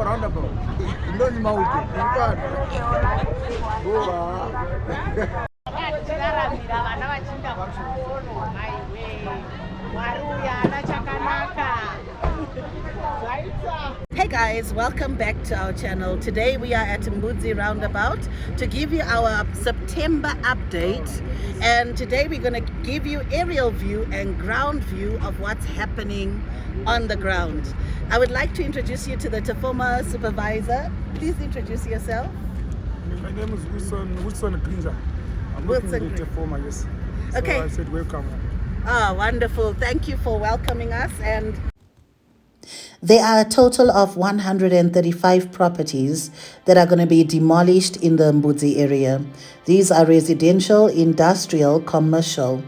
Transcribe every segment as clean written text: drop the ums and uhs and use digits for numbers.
roundabout. Ndoni mauti. Hey guys, welcome back to our channel. Today we are at Mbudzi roundabout to give you our September update, and today we're going to give you aerial view and ground view of what's happening on the ground. I would like to introduce you to the former supervisor. Please introduce yourself. My name is Wilson Gringer. I'm working with the former, yes. Okay. So I said welcome. Ah, wonderful. Thank you for welcoming us. And there are a total of 135 properties that are going to be demolished in the Mbudzi area. These are residential, industrial, commercial,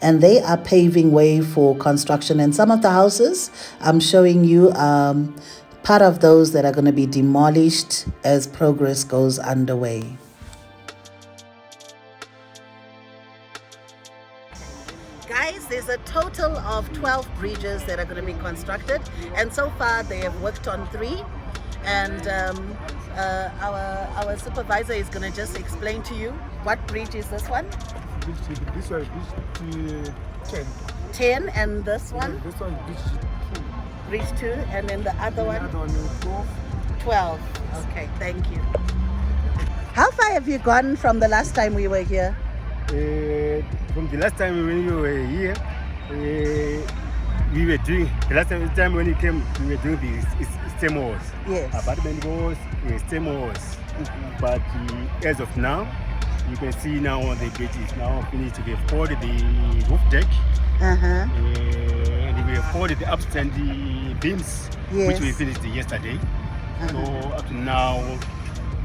and they are paving way for construction. And some of the houses, I'm showing you part of those that are going to be demolished as progress goes underway. Guys, there's a total of 12 bridges that are going to be constructed, and so far they have worked on 3, and our supervisor is going to just explain to you what bridge is this one. This one is 10. 10, and this one? This one is Bridge 2, and then the other one? The other one is 12. 12. Okay, thank you. How far have you gone from the last time we were here? From the last time when you were here, we were doing, the last time when you came, we were doing the stem walls. Yes. Apartment walls, stem walls. But as of now, you can see now the bridge is now finished. We have poured the roof deck. And we have poured the upstand beams, which we finished yesterday. So up to now,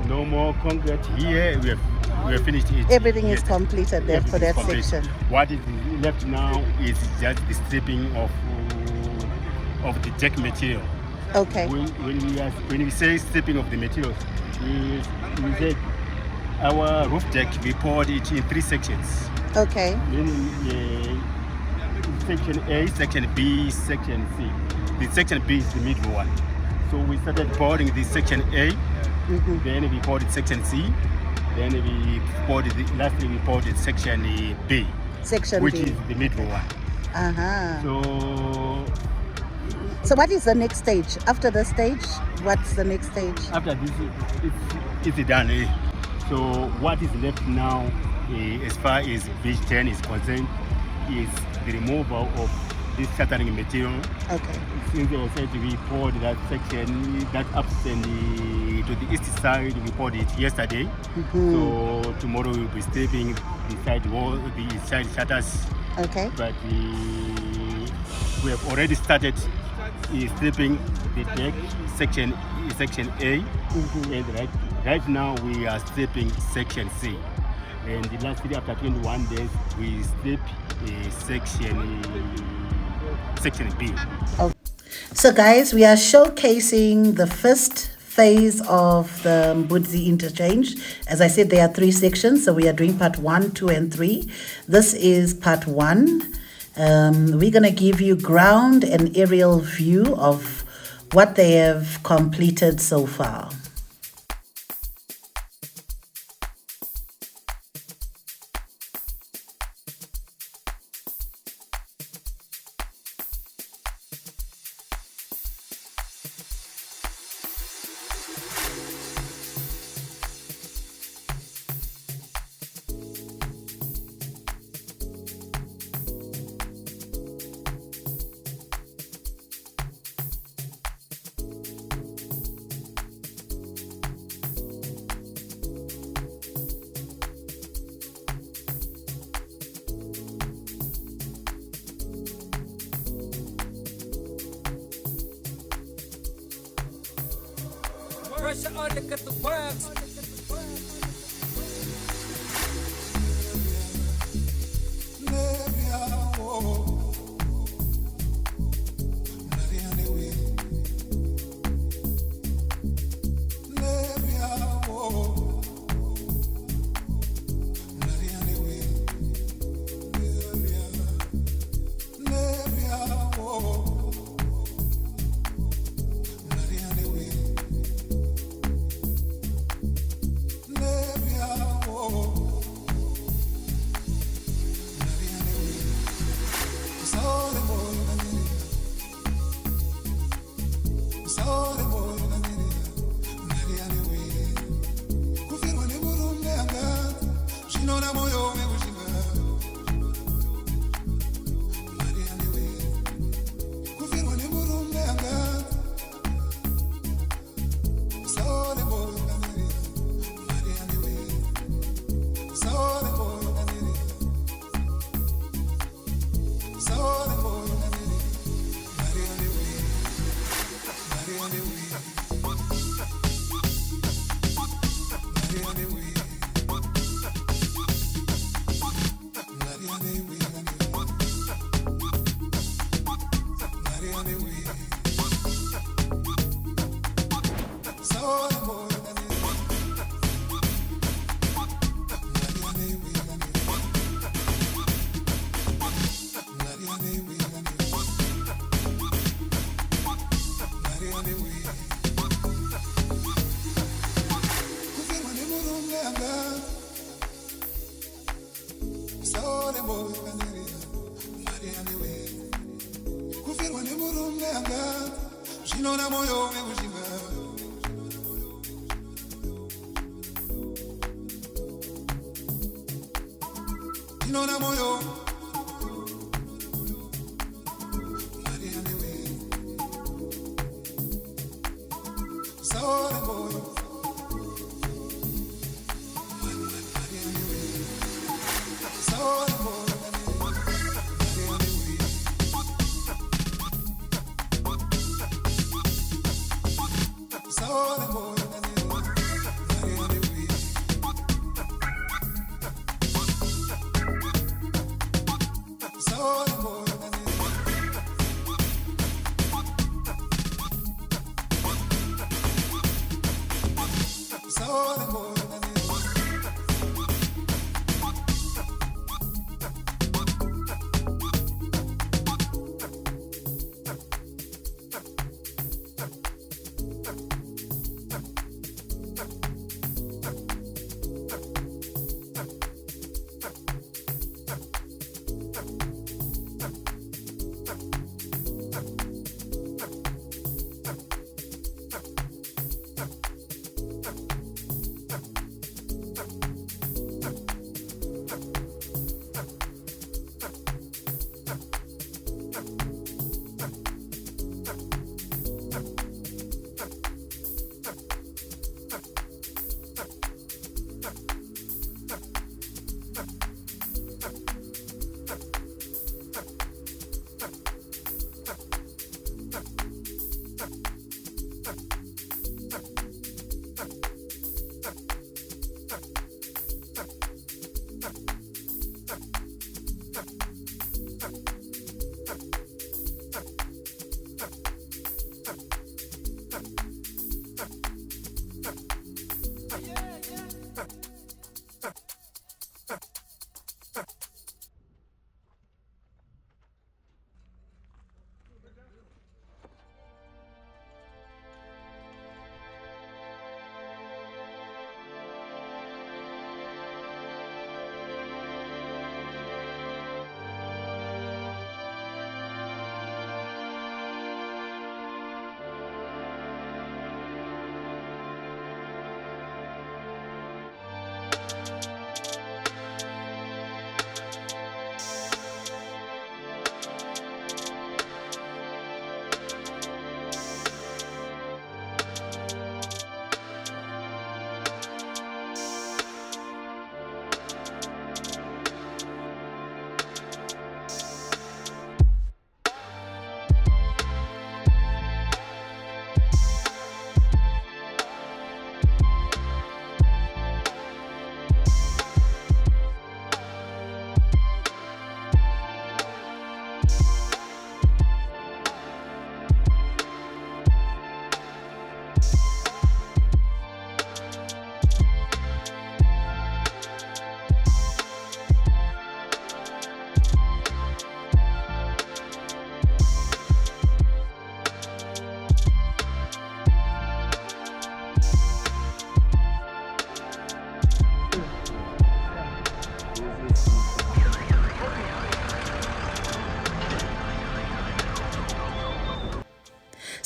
no more concrete here. We have finished it. Everything is completed there for that section. What is left now is just the stripping of the deck material. Okay. When we say stripping of the materials, we say our roof deck, we poured it in 3 sections. Okay. Meaning section A, section B, section C. The section B is the middle one. So we started pouring the section A, then we poured section C, then we poured lastly we poured section B, which is the middle one. So what is the next stage? After the stage, what's the next stage? After this, it's done. So what is left now, as far as Bridge 10 is concerned, is the removal of this shattering material. Okay. Since I said we poured that section, that upstand to the east side, we poured it yesterday. So tomorrow we'll be stripping the side wall, the side shutters. Okay. But we have already started stripping the deck section A, and right now we are stripping section C. And the last day, after 21 days, we strip section B. Okay. So guys, we are showcasing the first phase of the Mbudzi Interchange. As I said, there are 3 sections, so we are doing part 1, 2, and 3. This is part 1. We're going to give you ground and aerial view of what they have completed so far. Pressure on the get the works.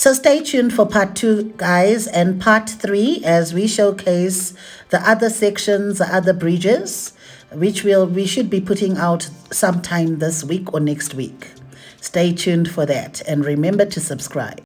So stay tuned for part 2, guys, and part 3 as we showcase the other sections, the other bridges, which we should be putting out sometime this week or next week. Stay tuned for that, and remember to subscribe.